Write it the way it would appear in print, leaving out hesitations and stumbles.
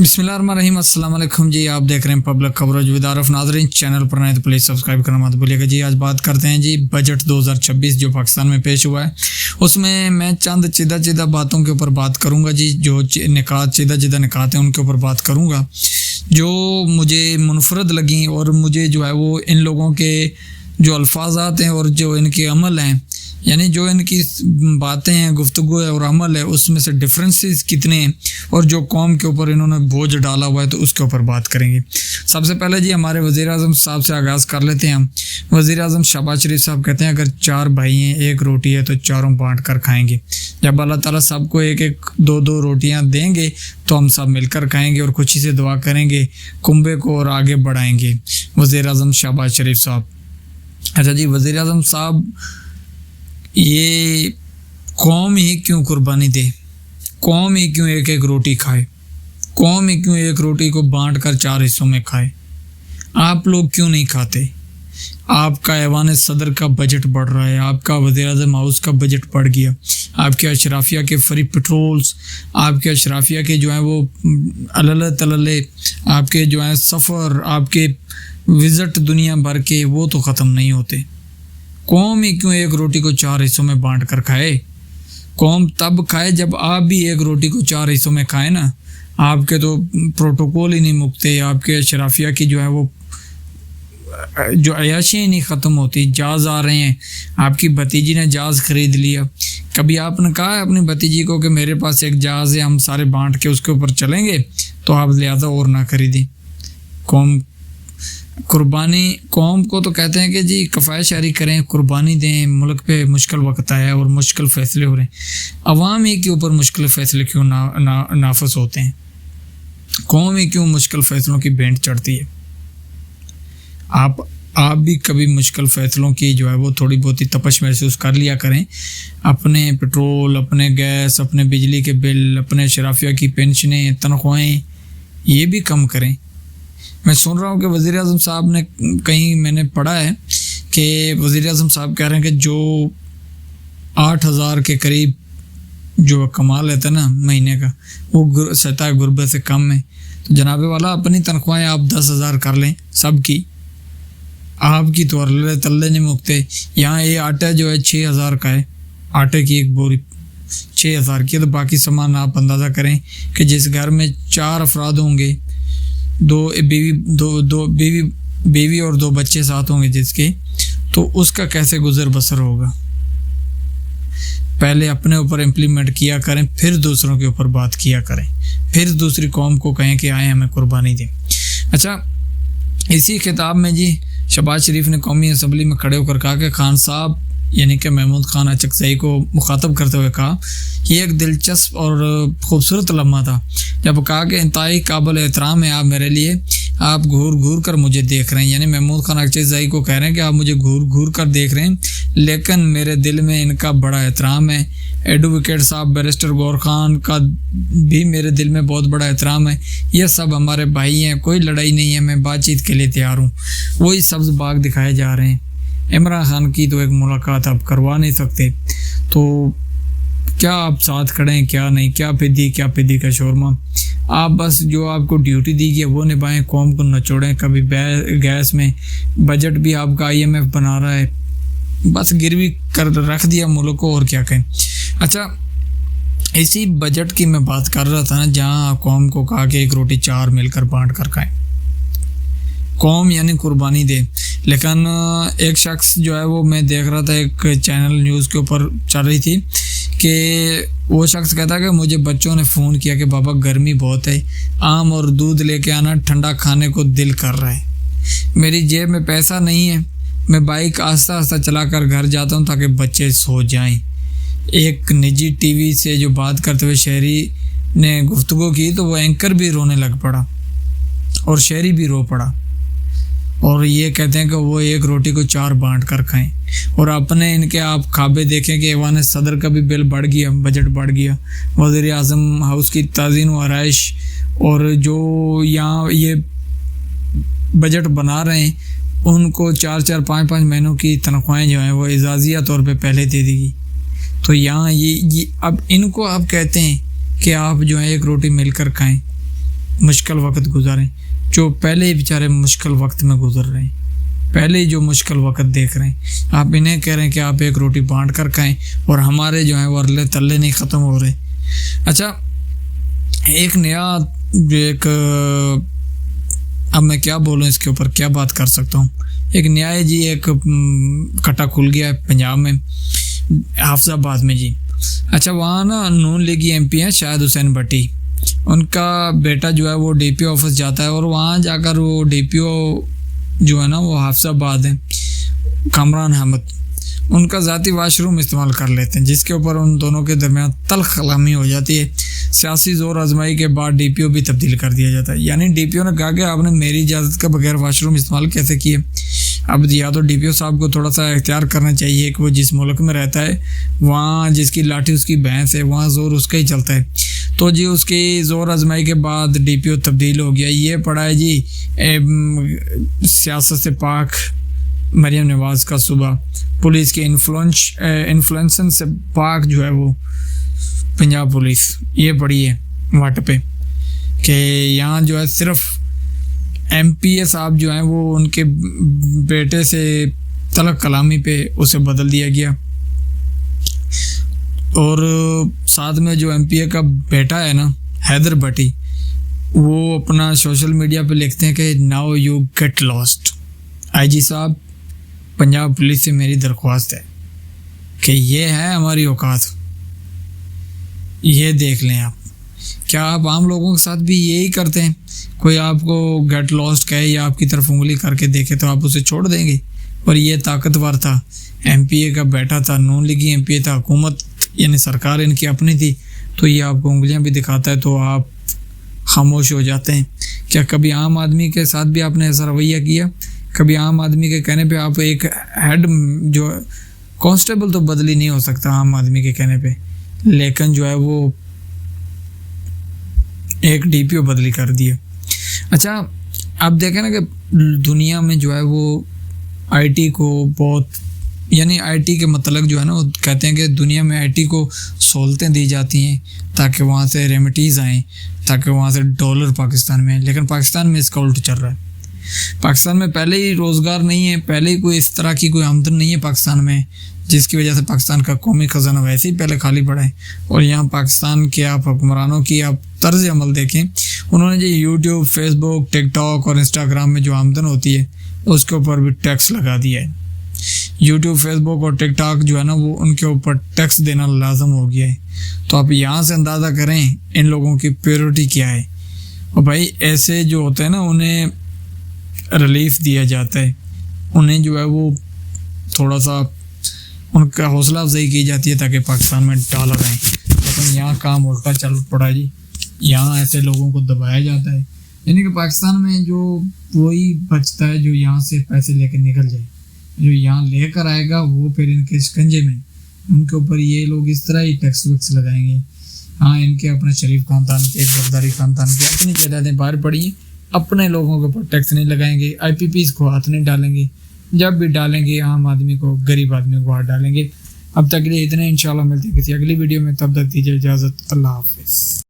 बिस्मिल्लाहिर्रहमानिर्रहीम। अस्सलाम वालेकुम जी। आप देख रहे हैं पब्लिक खबरों विद आरफ नाज़रीन। चैनल पर नए तो प्लीज़ सब्सक्राइब करना मत भूलिएगा जी। आज बात करते हैं जी बजट 2026 जो पाकिस्तान में पेश हुआ है, उसमें मैं चंद चिदा बातों के ऊपर बात करूंगा जी। जो निकात चिदा निकात हैं उनके ऊपर बात करूंगा जो मुझे मुनफरद लगी, और मुझे जो है वो इन लोगों के जो अल्फाजात हैं और जो इनके अमल हैं, यानी जो इनकी बातें हैं, गुफ्तगू है और अमल है, उसमें से डिफरेंसेस कितने हैं और जो कौम के ऊपर इन्होंने बोझ डाला हुआ है, तो उसके ऊपर बात करेंगे। सबसे पहले जी हमारे वज़ीर आज़म साहब से आगाज़ कर लेते हैं हम। वज़ीर आज़म शहबाज शरीफ साहब कहते हैं अगर 4 भाई हैं, एक रोटी है तो चारों बांट कर खाएंगे। जब अल्लाह ताला सबको एक एक 2-2 रोटियां देंगे तो हम सब मिलकर खाएंगे और खुशी से दुआ करेंगे कुंबे को और आगे बढ़ाएंगे। वज़ीर आज़म शहबाज शरीफ साहब। अच्छा जी, वज़ीर आज़म साहब, ये कौम ही क्यों कुर्बानी दे, कौम ही क्यों एक एक रोटी खाए, कौम ही क्यों एक रोटी को बांट कर 4 हिस्सों में खाए, आप लोग क्यों नहीं खाते? आपका ऐवान सदर का बजट बढ़ रहा है, आपका वज़ीर आज़म हाउस का बजट बढ़ गया, आपके अशराफिया के फ्री पेट्रोल्स, आपके अशराफिया के जो है वो अल्ल तल्ले, आपके जो है सफ़र, आपके विज़िट दुनिया भर के, वो तो ख़त्म नहीं होते। कौम ही क्यों एक रोटी को 4 हिस्सों में बांट कर खाए? कौम तब खाए जब आप भी एक रोटी को 4 हिस्सों में खाए ना। आपके तो प्रोटोकॉल ही नहीं मुकते, आपके अशराफिया की जो है वो जो अयाशी ही नहीं ख़त्म होती। जहाज़ आ रहे हैं, आपकी भतीजी ने जहाज़ ख़रीद लिया। कभी आपने कहा है अपनी भतीजी को कि मेरे पास एक जहाज़ है, हम सारे बांट के उसके ऊपर चलेंगे, तो आप लिहाजा और ना खरीदें। कौम कुर्बानी, कौम को तो कहते हैं कि जी कफ़ायत शारी करें, कुर्बानी दें, मुल्क पे मुश्किल वक्त आया है और मुश्किल फ़ैसले हो रहे हैं। अवाम ही के ऊपर मुश्किल फ़ैसले क्यों नाफिस होते हैं? कौम ही क्यों मुश्किल फ़ैसलों की भेंट चढ़ती है? आप भी कभी मुश्किल फ़ैसलों की जो है वो थोड़ी बहुत ही तपश महसूस कर लिया करें। अपने पेट्रोल, अपने गैस, अपने बिजली के बिल, अपने शराफिया की पेंशनें, तनख्वाहें, ये भी कम करें। मैं सुन रहा हूँ कि वज़ीर आज़म साहब ने, कहीं मैंने पढ़ा है कि वज़ीर आज़म साहब कह रहे हैं कि जो 8,000 के करीब जो कमा लेता है ना महीने का, वो सतह गुर्बत से कम है। तो जनाबे वाला अपनी तनख्वाहें आप 10,000 कर लें सबकी, आपकी तो अल्ले तल्ले नहीं मुकते। यहाँ ये आटा जो है 6,000 का है, आटे की एक बोरी 6,000 की है। तो बाकी सामान आप अंदाज़ा करें कि जिस घर में 4 अफराद होंगे, दो बीवी और 2 बच्चे साथ होंगे जिसके, तो उसका कैसे गुजर बसर होगा। पहले अपने ऊपर इम्प्लीमेंट किया करें, फिर दूसरों के ऊपर बात किया करें, फिर दूसरी कौम को कहें कि आए हमें कुर्बानी दें। अच्छा, इसी खिताब में जी शहबाज शरीफ ने कौमी असम्बली में खड़े होकर कहा कि खान साहब, यानी कि महमूद खान अचकज़ई को मुखातब करते हुए कहा, ये एक दिलचस्प और ख़ूबसूरत लम्हा था जब कहा कि इंतहाई काबिल एहतराम है आप मेरे लिए, आप घूर घूर कर मुझे देख रहे हैं। यानी महमूद खान अचकज़ई को कह रहे हैं कि आप मुझे घूर घूर कर देख रहे हैं, लेकिन मेरे दिल में इनका बड़ा एहतराम है। एडवोकेट साहब बैरिस्टर गौर खान का भी मेरे दिल में बहुत बड़ा एहतराम है। ये सब हमारे भाई हैं, कोई लड़ाई नहीं है, मैं बातचीत के लिए तैयार हूँ। वही सब्ज़ बाग दिखाए जा रहे हैं। इमरान खान की तो एक मुलाकात आप करवा नहीं सकते, तो क्या आप साथ खड़े हैं, क्या नहीं, क्या फिदी का शोरमा। आप बस जो आपको ड्यूटी दी गई है वो निभाएं, कौम को नचोड़ें। कभी गैस में बजट भी आपका IMF बना रहा है, बस गिरवी कर रख दिया मुल्क को, और क्या कहें। अच्छा, इसी बजट की मैं बात कर रहा था ना, जहाँ कौम को कहा कि एक रोटी 4 मिलकर बांट कर खाएं। कौम यानी कुर्बानी दे। लेकिन एक शख्स जो है वो, मैं देख रहा था एक चैनल न्यूज़ के ऊपर चल रही थी कि वो शख्स कहता है कि मुझे बच्चों ने फ़ोन किया कि बाबा गर्मी बहुत है, आम और दूध लेके आना, ठंडा खाने को दिल कर रहा है। मेरी जेब में पैसा नहीं है, मैं बाइक आस्ता आस्ता चला कर घर जाता हूँ ताकि बच्चे सो जाएं। एक निजी TV से जो बात करते हुए शहरी ने गुफ्तगू की, तो वो एंकर भी रोने लग पड़ा और शहरी भी रो पड़ा, और ये कहते हैं कि वो एक रोटी को 4 बांट कर खाएं। और अपने इनके आप खाबे देखें कि ऐवान सदर का भी बिल बढ़ गया, बजट बढ़ गया, वज़ीर आज़म हाउस की ताज़ीन व आराइश, और जो यहाँ ये बजट बना रहे हैं उनको 4-4, 5-5 महीनों की तनख्वाहें जो हैं वो एजाज़िया तौर पे पहले दे देगी। तो यहाँ ये अब इनको आप कहते हैं कि आप जो है एक रोटी मिलकर खाएं। मुश्किल वक्त गुजारें, जो पहले ही बेचारे मुश्किल वक्त में गुजर रहे हैं, पहले ही जो मुश्किल वक्त देख रहे हैं, आप इन्हें कह रहे हैं कि आप एक रोटी बांट कर खाएं और हमारे जो हैं वो अरले तल्ले नहीं ख़त्म हो रहे। अच्छा, एक नया अब मैं क्या बोलूं, इसके ऊपर क्या बात कर सकता हूँ। एक न्याय जी एक कट्टा खुल गया है पंजाब में, हाफिजाबाद में जी। अच्छा, वहाँ ना नून लीगी MP हैं शायद हुसैन भट्टी, उनका बेटा जो है वो DPO ऑफिस जाता है और वहाँ जाकर वो DPO जो है ना वो हाफिजाबाद है, कामरान अहमद, उनका ज़ाती वाशरूम इस्तेमाल कर लेते हैं, जिसके ऊपर उन दोनों के दरमियान तल्ख कलामी हो जाती है। सियासी जोर आजमाई के बाद DPO भी तब्दील कर दिया जाता है। यानी DPO ने कहा कि आपने मेरी इजाज़त के बगैर वाशरूम इस्तेमाल कैसे किए। अब या तो DPO साहब को थोड़ा सा इख्तियार करना चाहिए कि वो जिस मुल्क में रहता है वहाँ जिसकी लाठी उसकी भैंस है, वहाँ ज़ोर उसका ही चलता है। तो जी उसकी ज़ोर आजमाई के बाद DPO तब्दील हो गया। ये पड़ा है जी सियासत से पाक मरियम नवाज़ का सुबह, पुलिस के इन्फ्लुएंसन से पाक जो है वो पंजाब पुलिस, ये पड़ी है वाट पे कि यहाँ जो है सिर्फ MPA साहब जो हैं वो उनके बेटे से तलक कलामी पे उसे बदल दिया गया। और साथ में जो MPA का बेटा है ना हैदर भट्टी, वो अपना सोशल मीडिया पे लिखते हैं कि now you get lost. IG साहब, पंजाब पुलिस से मेरी दरख्वास्त है कि ये है हमारी औकात, ये देख लें आप। क्या आप आम लोगों के साथ भी यही करते हैं? कोई आपको गेट लॉस्ट कहे या आपकी तरफ उंगली करके देखे तो आप उसे छोड़ देंगे? और ये ताकतवर था, MPA का बेटा था, नून लीगी MPA था, हुकूमत यानी सरकार इनकी अपनी थी, तो ये आपको उंगलियां भी दिखाता है तो आप खामोश हो जाते हैं। क्या कभी आम आदमी के साथ भी आपने ऐसा रवैया किया? कभी आम आदमी के कहने पे आप एक हेड जो कांस्टेबल तो बदली नहीं हो सकता आम आदमी के कहने पे, लेकिन जो है वो एक DPO बदली कर दिए। अच्छा, आप देखें ना कि दुनिया में जो है वो IT को बहुत, यानी IT के मतलब जो है ना वो कहते हैं कि दुनिया में IT को सहूलतें दी जाती हैं ताकि वहाँ से रेमिटीज़ आएँ, ताकि वहाँ से डॉलर पाकिस्तान में, लेकिन पाकिस्तान में इसका उल्ट चल रहा है। पाकिस्तान में पहले ही रोज़गार नहीं है, पहले ही कोई इस तरह की कोई आमदन नहीं है पाकिस्तान में, जिसकी वजह से पाकिस्तान का कौमी ख़जाना वैसे ही पहले खाली पड़ा है। और यहाँ पाकिस्तान के आप हुक्मरानों की आप तर्ज अमल देखें, उन्होंने जो यूट्यूब, फेसबुक, टिकटॉक और इंस्टाग्राम में जो आमदन होती है उसके ऊपर भी टैक्स लगा दिया है। यूट्यूब, फेसबुक और टिकटॉक जो है ना वो उनके ऊपर टैक्स देना लाजम हो गया है। तो आप यहाँ से अंदाज़ा करें इन लोगों की प्रायोरिटी क्या है। और भाई ऐसे जो होते हैं ना उन्हें रिलीफ दिया जाता है, उन्हें जो है वो थोड़ा सा उनका हौसला अफजाई की जाती है ताकि पाकिस्तान में डॉलर आए। लेकिन यहाँ काम उल्टा चल पड़ा जी, यहाँ ऐसे लोगों को दबाया जाता है, यानी कि पाकिस्तान में जो वही बचता है जो यहाँ से पैसे लेकर निकल जाए, जो यहाँ लेकर आएगा वो फिर इनके शिकंजे में, उनके ऊपर ये लोग इस तरह ही टैक्स वैक्स लगाएंगे। हाँ, इनके अपने शरीफ खानदान के, गद्दारी खानदान के अपनी जायदादें बाहर पड़ी हैं, अपने लोगों के ऊपर टैक्स नहीं लगाएंगे, IPPs को हाथ नहीं डालेंगे, जब भी डालेंगे आम आदमी को, गरीब आदमी को हाथ डालेंगे। अब तक के लिए इतने, इंशाल्लाह मिलते हैं किसी अगली वीडियो में, तब तक दीजिए इजाज़त, अल्लाह हाफिज़।